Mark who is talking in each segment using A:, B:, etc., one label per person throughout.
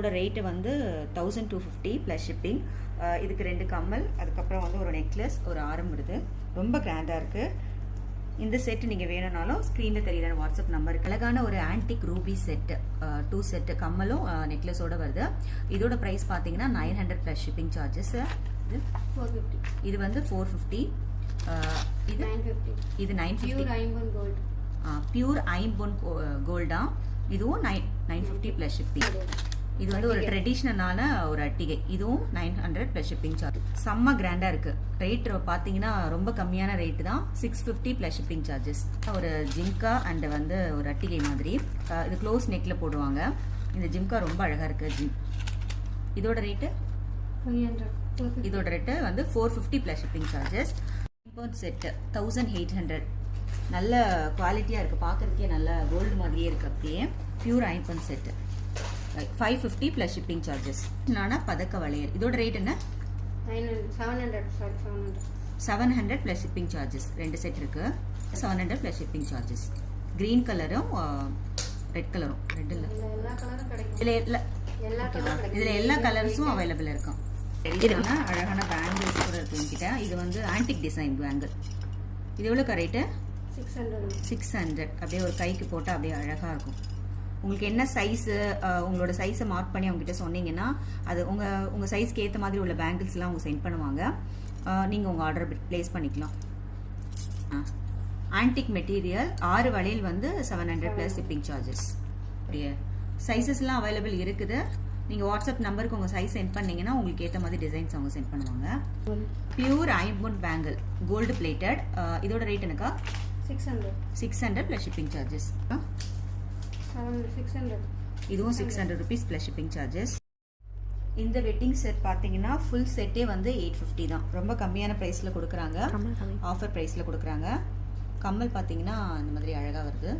A: இதோட ரேட்டு வந்து 1250 plus shipping. இதுக்கு 2 கம்மல், அதுக்கப்புறம் வந்து ஒரு நெக்லஸ், ஒரு ஆரம் வருது. ரொம்ப கிராண்டாக இருக்குது. இந்த செட்டு நீங்கள் வேணும்னாலும் ஸ்க்ரீனில் தெரியுற வாட்ஸ்அப் நம்பருக்கு. அழகான ஒரு ஆன்டிக் ரூபி செட்டு, 2 செட்டு கம்மலும் நெக்லஸோட வருது. இதோட ப்ரைஸ் பார்த்தீங்கன்னா 900 ப்ளஸ் ஷிப்பிங் சார்ஜஸ். இது வந்து 450. இது 950. பியூர் ஐம்பொன் கோல்டா. இதுவும் 950 ப்ளஸ் ஷிப்பிங். இது வந்து ஒரு ட்ரெடிஷ்னலான ஒரு அட்டிகை. இதுவும் 900 ப்ளஸ் ஷிப்பிங் சார்ஜ். செம்ம கிராண்டாக இருக்குது. ரேட் பார்த்தீங்கன்னா ரொம்ப கம்மியான ரேட்டு தான், 650 ப்ளஸ் ஷிப்பிங் சார்ஜஸ். ஒரு ஜிம்கா அண்ட் வந்து ஒரு அட்டிகை மாதிரி. இது க்ளோஸ் நெக்கில் போடுவாங்க. இந்த ஜிம்கா ரொம்ப அழகாக இருக்குது. இதோட ரேட்டு வந்து 450 ப்ளஸ் ஷிப்பிங் சார்ஜஸ். ஐம்பொன் செட்டு 1800. நல்ல குவாலிட்டியாக இருக்குது, பார்க்குறதுக்கே நல்ல கோல்டு மாதிரியே இருக்குது. அப்படியே பியூர் ஐம்பொன் செட்டு 550 ப்ளஸ் ஷிப்பிங் சார்ஜஸ். நானா பதக்க வளையல். இதோட ரேட் என்ன? 700 ப்ளஸ் ஷிப்பிங் சார்ஜஸ். 2 செட் இருக்கு. 700 ப்ளஸ் ஷிப்பிங் சார்ஜஸ். கிரீன் கலரும் ரெட் கலரும். ரெட் இல்லை, இதில் எல்லா கலர்ஸும் அவைலபிள் இருக்கும். இதுனா அழகான பேங்கிள்ஸ் கூட இருக்கு என்கிட்ட. இது வந்து ஆன்டிக் டிசைன் பேங்கிள். இது எவ்வளோ ரேட்டு? 600. அப்படியே ஒரு கைக்கு போட்டால் அப்படியே அழகாக இருக்கும். உங்களுக்கு என்ன சைஸு, உங்களோட சைஸை மார்க் பண்ணி அவங்ககிட்ட சொன்னீங்கன்னா அது உங்கள் சைஸ்க்கு ஏற்ற மாதிரி உள்ள பேங்கிள்ஸ்லாம் அவங்க சென்ட் பண்ணுவாங்க. நீங்கள் உங்கள் ஆர்டர் ப்ளேஸ் பண்ணிக்கலாம். ஆன்டிக் மெட்டீரியல் 6 வளையல் வந்து 700 ப்ளஸ் ஷிப்பிங் சார்ஜஸ். அப்படியே சைஸஸ்லாம் அவைலபிள் இருக்குது. நீங்கள் வாட்ஸ்அப் நம்பருக்கு உங்கள் சைஸ் சென்ட் பண்ணீங்கன்னா உங்களுக்கு ஏற்ற மாதிரி டிசைன்ஸ் அவங்க சென்ட் பண்ணுவாங்க. பியூர் ஐம்பொன் பேங்கிள் கோல்டு பிளேட்டட். இதோட ரேட் எனக்கா 600 ப்ளஸ் ஷிப்பிங் சார்ஜஸ். இதுவும் 600 ருபீஸ் ப்ளஸ் ஷிப்பிங் சார்ஜஸ். இந்த வெட்டிங் செட் பார்த்தீங்கன்னா ஃபுல் செட்டே வந்து 850 தான். ரொம்ப கம்மியான ப்ரைஸில் கொடுக்குறாங்க, ஆஃபர் ப்ரைஸில் கொடுக்குறாங்க. கம்மல் பார்த்தீங்கன்னா இந்த மாதிரி அழகாக வருது.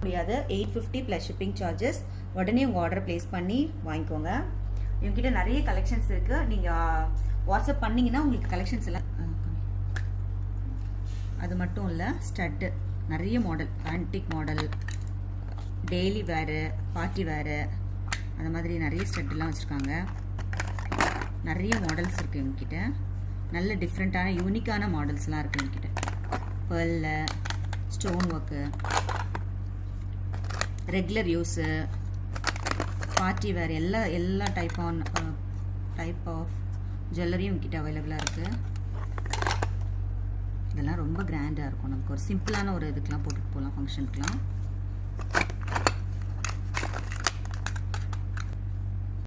A: முடியாது 850 ப்ளஸ் ஷிப்பிங் சார்ஜஸ். உடனே உங்கள் ஆர்டர் ப்ளேஸ் பண்ணி வாங்கிக்கோங்க. இவங்ககிட்ட நிறைய கலெக்ஷன்ஸ் இருக்குது. நீங்கள் வாட்ஸ்அப் பண்ணிங்கன்னா உங்களுக்கு கலெக்ஷன்ஸ் எல்லாம். அது மட்டும் இல்லை, ஸ்டட்டு நிறைய மாடல், ஆன்டிக் மாடல், டெய்லி வேறு, பார்ட்டி வேறு, அந்த மாதிரி நிறைய ஸ்டட்டெல்லாம் வச்சுருக்காங்க. நிறைய மாடல்ஸ் இருக்குது எங்ககிட்ட. நல்ல டிஃப்ரெண்ட்டான யூனிக்கான மாடல்ஸ்லாம் இருக்குது எங்ககிட்ட. பேர்ல stone work, regular use, party வேறு, எல்லா டைப் ஆஃப் ஜுவல்லரியும் எங்ககிட்ட அவைலபிளாக இருக்குது. இதெல்லாம் ரொம்ப கிராண்டாக இருக்கும். நமக்கு ஒரு சிம்பிளான ஒரு இதுக்கெலாம் போட்டுட்டு போகலாம், ஃபங்க்ஷனுக்குலாம்.